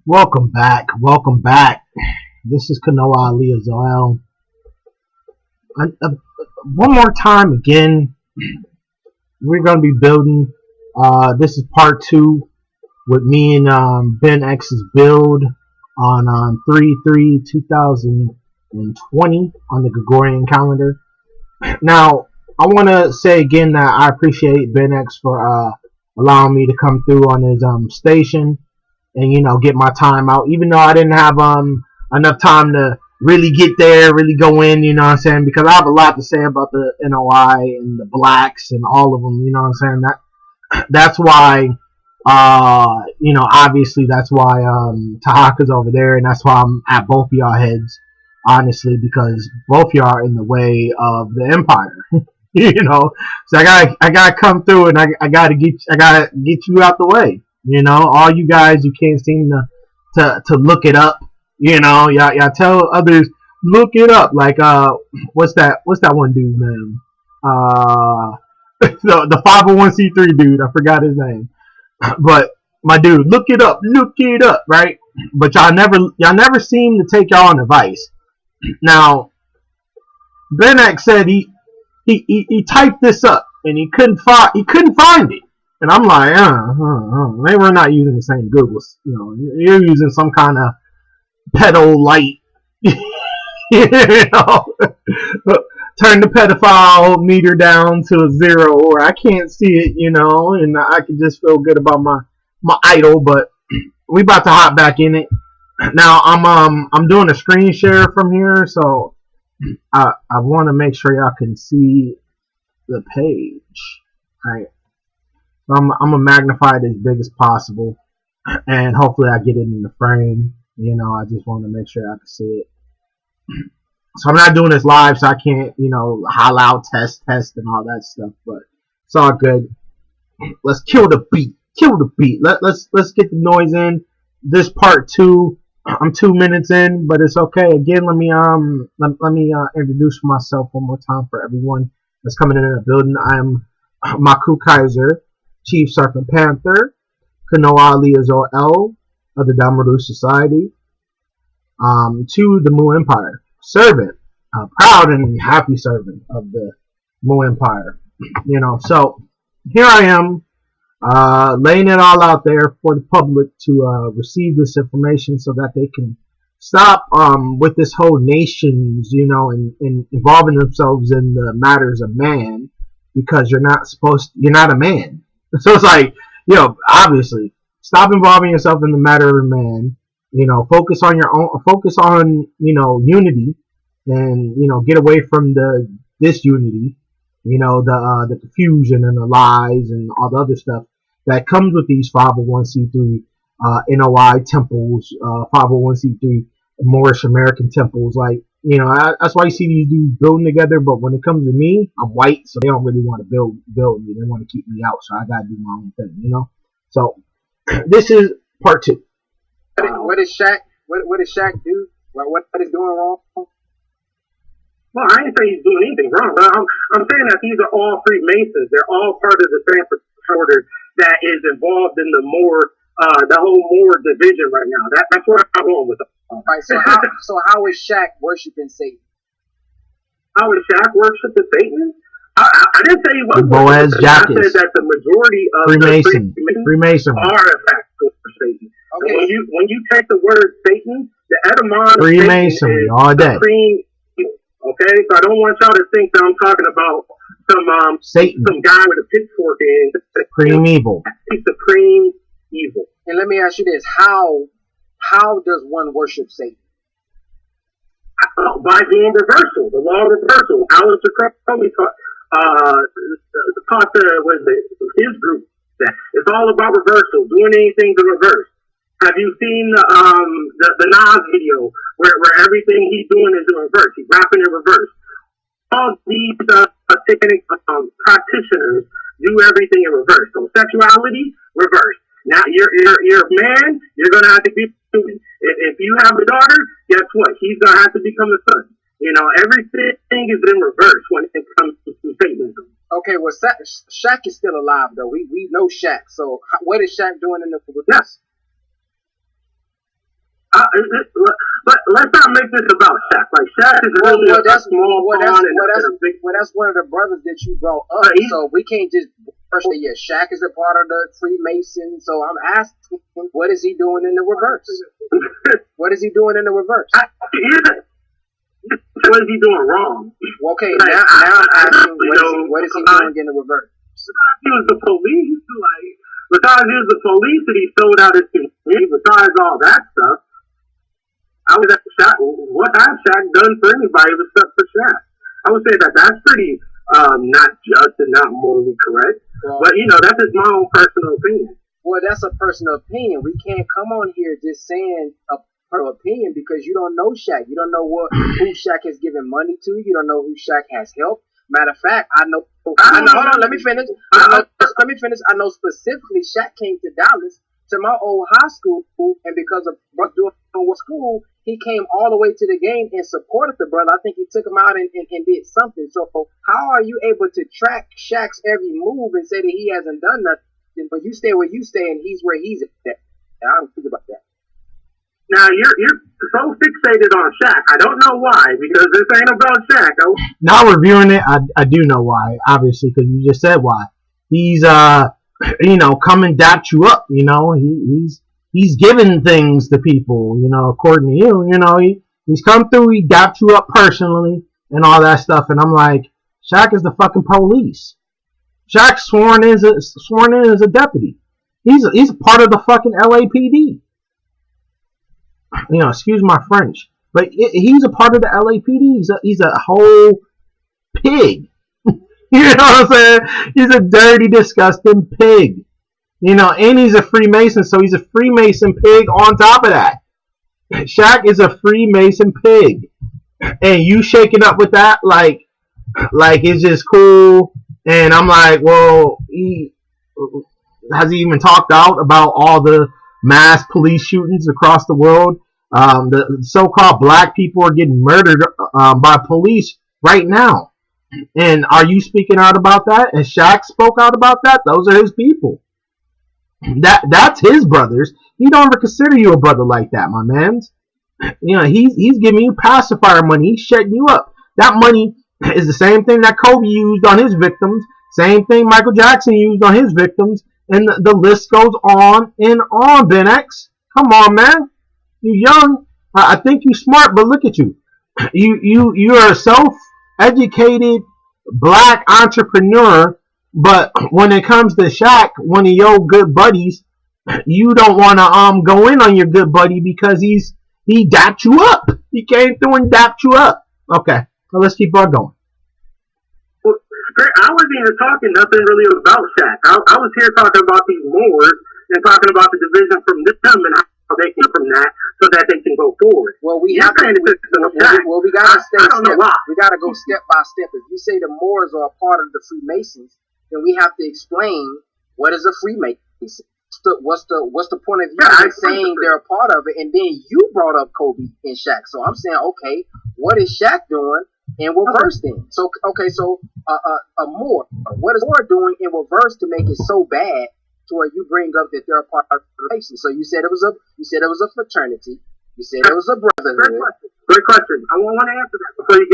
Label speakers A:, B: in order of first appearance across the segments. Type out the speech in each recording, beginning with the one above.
A: Welcome back. Welcome back. This is Kanoa Ali Azoel. One more time again, we're going to be building. This is part two with me and Ben X's build on 3/3/2020 on the Gregorian calendar. Now, I want to say again that I appreciate Ben X for allowing me to come through on his station and get my time out, even though I didn't have enough time to really get there, really go in, you know what I'm saying, because I have a lot to say about the NOI and the blacks and all of them, you know what I'm saying. That's why obviously that's why Tahaka's over there, and that's why I'm at both of y'all heads, honestly, because both y'all are in the way of the empire. So I gotta come through, and I gotta get you out the way. All you guys, you can't seem to look it up. Y'all tell others, look it up. Like what's that one dude's name? The 501c3 dude, I forgot his name. But my dude, look it up, right? But y'all never seem to take y'all on advice. Now, Ben X said he typed this up and he couldn't find it. And I'm like, maybe we're not using the same Google. You're using some kind of pedo light. Turn the pedophile meter down to a 0, or I can't see it, and I can just feel good about my idol. But we about to hop back in it. Now I'm doing a screen share from here, so I want to make sure y'all can see the page. All right. I'm gonna magnify it as big as possible, and hopefully I get it in the frame. I just want to make sure I can see it. So I'm not doing this live, so I can't, holla out, test, and all that stuff. But it's all good. Let's kill the beat. Let's get the noise in. This part two. I'm 2 minutes in, but it's okay. Again, let me introduce myself one more time for everyone that's coming in the building. I'm Maku Kazier, Chief Serpent Panther, Kanoa Ali Azoel of the Damaru Society, to the Mu Empire, servant, proud and happy servant of the Mu Empire. So here I am, laying it all out there for the public to receive this information so that they can stop with this whole nations, and involving themselves in the matters of man, because you're not a man. So it's like, obviously, stop involving yourself in the matter of man. Focus on unity, and get away from the disunity. The confusion and the lies and all the other stuff that comes with these 501c3 NOI temples, 501c3 Moorish American temples. Like, that's why you see these dudes building together. But when it comes to me, I'm white, so they don't really want to build me. They want to keep me out, so I gotta do my own thing. So this is part two.
B: What is Shaq? What does Shaq do? What is doing wrong?
C: Well, I ain't saying he's doing anything wrong. But I'm saying that these are all Freemasons. They're all part of the Stanford order that is involved in the whole Moor division right now. That's where I'm going with it.
B: Right. So how is Shaq worshiping Satan?
C: How is Shaq worshiping Satan? I didn't say he was.
A: Boaz Jacques.
C: I said that the majority of
A: Freemason
C: are in fact for Satan. Okay. When you take the word Satan, the etymology
A: Freemasonry
C: is
A: all day.
C: Supreme evil. Okay, so I don't want y'all to think that I'm talking about some
A: Satan,
C: some guy with a pitchfork in
A: supreme evil.
C: Supreme evil.
B: And let me ask you this: How does one worship Satan?
C: By doing reversal, the law of reversal. Alistair Crowley taught his group that it's all about reversal, doing anything to reverse. Have you seen the Nas video where everything he's doing is in reverse? He's rapping in reverse. All these technical practitioners do everything in reverse. So sexuality, reverse. Now you're a man, you're gonna have to be human. If you have a daughter, guess what? He's gonna have to become a son. Everything is in reverse when it comes to Satanism.
B: Okay, well, Shaq is still alive though. We know Shaq. So what is Shaq doing in the?
C: Yes. But let's not make this about Shaq. Like Shaq is really a small pawn in a big.
B: Well, that's one of the brothers that you brought up. So we can't just say, yeah, Shaq is a part of the Freemason. So I'm asking him, what is he doing in the reverse? What is he doing in the reverse?
C: What is he doing wrong?
B: Well, okay, like, now I'm asking, what is he doing in the reverse?
C: Besides he was the police, besides he was the police that he sold out his community, besides all that stuff, I would have Shaq. What has Shaq done for anybody except for Shaq? I would say that that's pretty not just and not morally correct. Well, but that's just my own personal opinion.
B: Well, that's a personal opinion. We can't come on here just saying a personal opinion because you don't know Shaq. You don't know who Shaq has given money to. You don't know who Shaq has helped. Matter of fact, I know. Hold on, let me finish. I know specifically Shaq came to Dallas to my old high school, and because of doing school, he came all the way to the game and supported the brother. I think he took him out and did something. So how are you able to track Shaq's every move and say that he hasn't done nothing, but you stay where you stay and he's where he's at? And I don't think about that.
C: Now you're so fixated on Shaq. I don't know why, because this ain't about Shaq.
A: Now reviewing it, I do know why. Obviously, because you just said why. He's come and dapped you up. He's giving things to people. According to you, he's come through. He dapped you up personally and all that stuff. And I'm like, Shaq is the fucking police. Shaq's sworn in as a deputy. He's a part of the fucking LAPD. Excuse my French, but he's a part of the LAPD. He's a whole pig. You know what I'm saying? He's a dirty, disgusting pig. And he's a Freemason, so he's a Freemason pig on top of that. Shaq is a Freemason pig. And you shaking up with that like it's just cool. And I'm like, well, has he even talked out about all the mass police shootings across the world? The so-called black people are getting murdered by police right now. And are you speaking out about that? And Shaq spoke out about that? Those are his people. That's his brothers. He don't ever consider you a brother like that, my man. He's giving you pacifier money. He's shutting you up. That money is the same thing that Kobe used on his victims. Same thing Michael Jackson used on his victims. And the list goes on and on, Ben X. Come on, man. You young. I think you smart, but look at you. You are a self-educated black entrepreneur, but when it comes to Shaq, one of your good buddies, you don't want to go in on your good buddy because he dapped you up. He came through and dapped you up. Okay, so let's keep on going.
C: Well, I wasn't even talking nothing really about Shaq. I was here talking about these Moors and talking about the division from them and how they came from that so that they can go forward.
B: Well, we gotta stay step. We gotta go step by step. If you say the Moors are a part of the Freemasons, then we have to explain what is a Freemason. What's the point of you saying they're a part of it? And then you brought up Kobe and Shaq. So I'm saying, okay, what is Shaq doing in reverse then? So a Moor. What is Moor doing in reverse to make it so bad to where you bring up that they're a part of the nation? So you said it was a fraternity. You said it was a brotherhood.
C: Great question. I want to answer that before you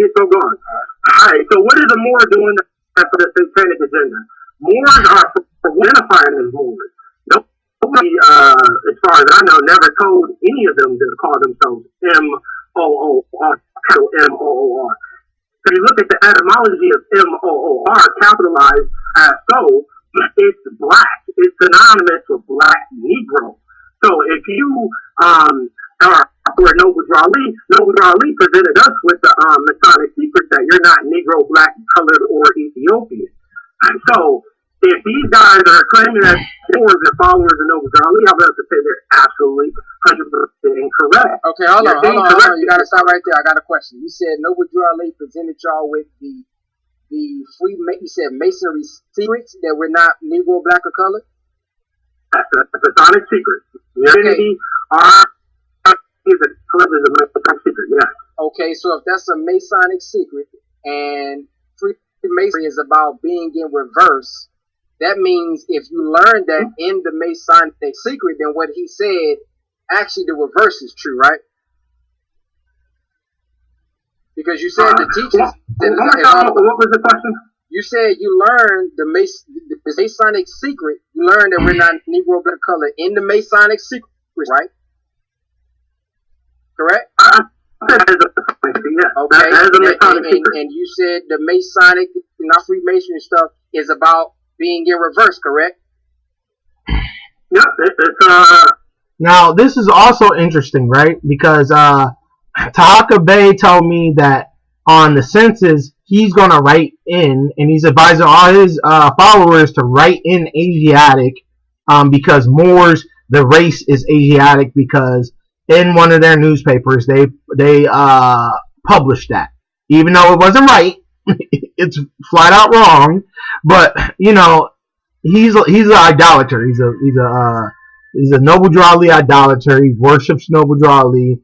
C: get so going. All right. So what is a Moor doing for the satanic agenda? Moors are identifying as Moors. Nobody, as far as I know, never told any of them to call themselves M-O-O-R, capital M-O-O-R. If you look at the etymology of M-O-O-R, capitalized as so, it's black. It's synonymous with black Negro. So if you were Noble Raleigh presented us with the Masonic secret that you're not Negro, black, colored, or Ethiopian. So if these guys are claiming that they're followers of Noble Raleigh, I'm going to say they're absolutely 100% incorrect.
B: Okay, hold on. You got to stop right there. I got a question. You said Noble Raleigh presented y'all with the you said masonry secrets that were not Negro, black, or colored?
C: That's a Masonic secret. Unity, is a Masonic secret, yeah.
B: Okay, so if that's a Masonic secret and Freemasonry is about being in reverse, that means if you learn that in the Masonic secret, then what he said actually the reverse is true, right? Because you said the teachers.
C: What was the question?
B: You said you learned the Masonic secret. You learned that we're not Negro, black, color in the Masonic secret, right? Correct? Okay. And you said the Masonic, not Freemasonry stuff, is about being in reverse, correct?
C: Yep.
A: Now, this is also interesting, right? Because Tahaka Bay told me that on the census, he's going to write in, and he's advising all his followers to write in Asiatic because Moors, the race is Asiatic, because in one of their newspapers, they published that. Even though it wasn't right, it's flat out wrong. But, you know, he's an idolater. He's a Noble Drew Ali idolater. He worships Noble Drew Ali,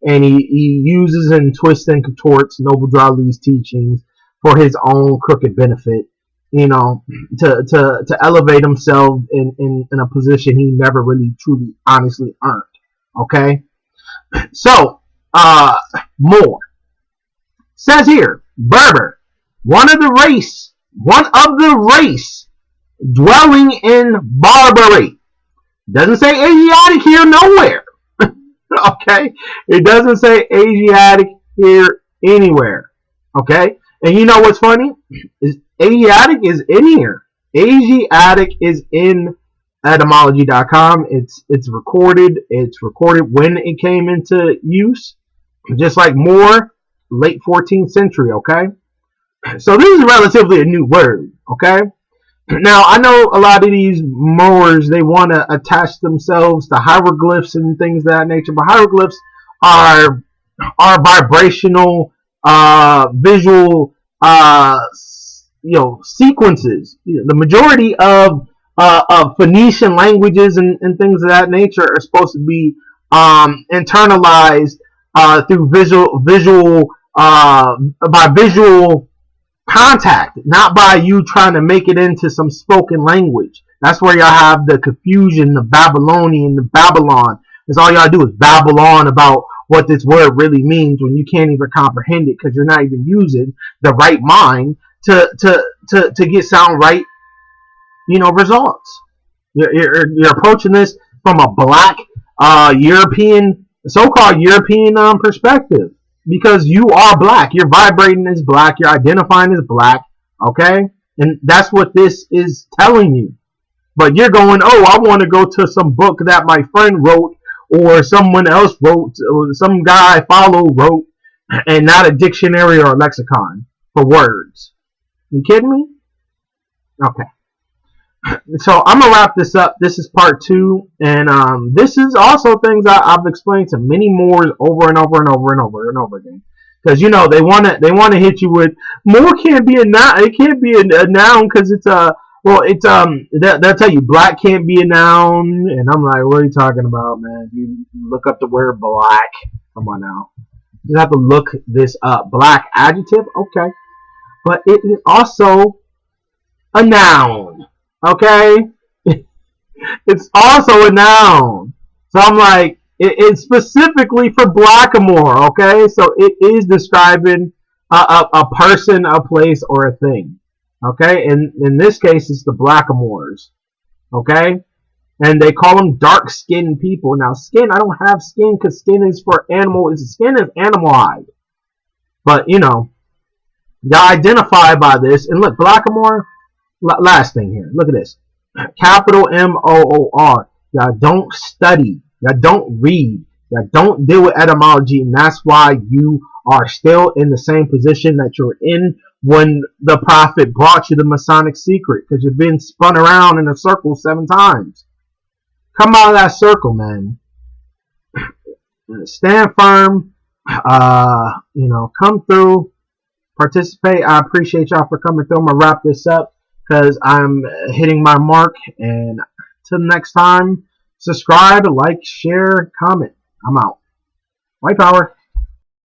A: and he uses and twists and contorts Noble Drew Ali's teachings for his own crooked benefit, you know, to elevate himself in a position he never really truly honestly earned. Okay? So, more. Says here, Berber, one of the race dwelling in Barbary. Doesn't say Asiatic here nowhere. Okay? It doesn't say Asiatic here anywhere. Okay? And you know what's funny? Asiatic is in here. Asiatic is in etymology.com. It's recorded. It's recorded when it came into use. Just like Moor, late 14th century, okay? So this is relatively a new word, okay? Now, I know a lot of these Moors, they want to attach themselves to hieroglyphs and things of that nature, but hieroglyphs are vibrational, visual, sequences. The majority of Phoenician languages and things of that nature are supposed to be internalized through visual by visual contact, not by you trying to make it into some spoken language. That's where y'all have the confusion, the Babylonian, the Babylon. Because all y'all do is babble on about what this word really means when you can't even comprehend it because you're not even using the right mind to get sound right, results. You're approaching this from a black European, so-called European perspective. Because you are black. You're vibrating as black. You're identifying as black. Okay? And that's what this is telling you. But you're going, oh, I want to go to some book that my friend wrote or someone else wrote or some guy I follow wrote and not a dictionary or a lexicon for words. You kidding me? Okay. So I'm going to wrap this up. This is part 2. And this is also things I've explained to many more over and over and over and over and over again. Because, they want to hit you with, more can't be a noun. It can't be a noun because it's a, they'll tell you black can't be a noun. And I'm like, what are you talking about, man? You look up the word black. Come on now. You have to look this up. Black adjective? Okay. But it is also a noun. Okay? It's also a noun. So I'm like, it's specifically for blackamoor, okay? So it is describing a person, a place, or a thing. Okay? And in this case, it's the blackamoors. Okay? And they call them dark-skinned people. Now, skin, I don't have skin because skin is for animal. Skin is animal hide. But, you identify by this. And look, blackamoor, last thing here. Look at this. Capital M-O-O-R. Y'all don't study. Y'all don't read. Y'all don't deal with etymology. And that's why you are still in the same position that you're in when the prophet brought you the Masonic secret. Because you've been spun around in a circle 7 times. Come out of that circle, man. Stand firm. Come through. Participate. I appreciate y'all for coming through. I'm going to wrap this up because I'm hitting my mark. And till next time, subscribe, like, share, comment. I'm out. White power.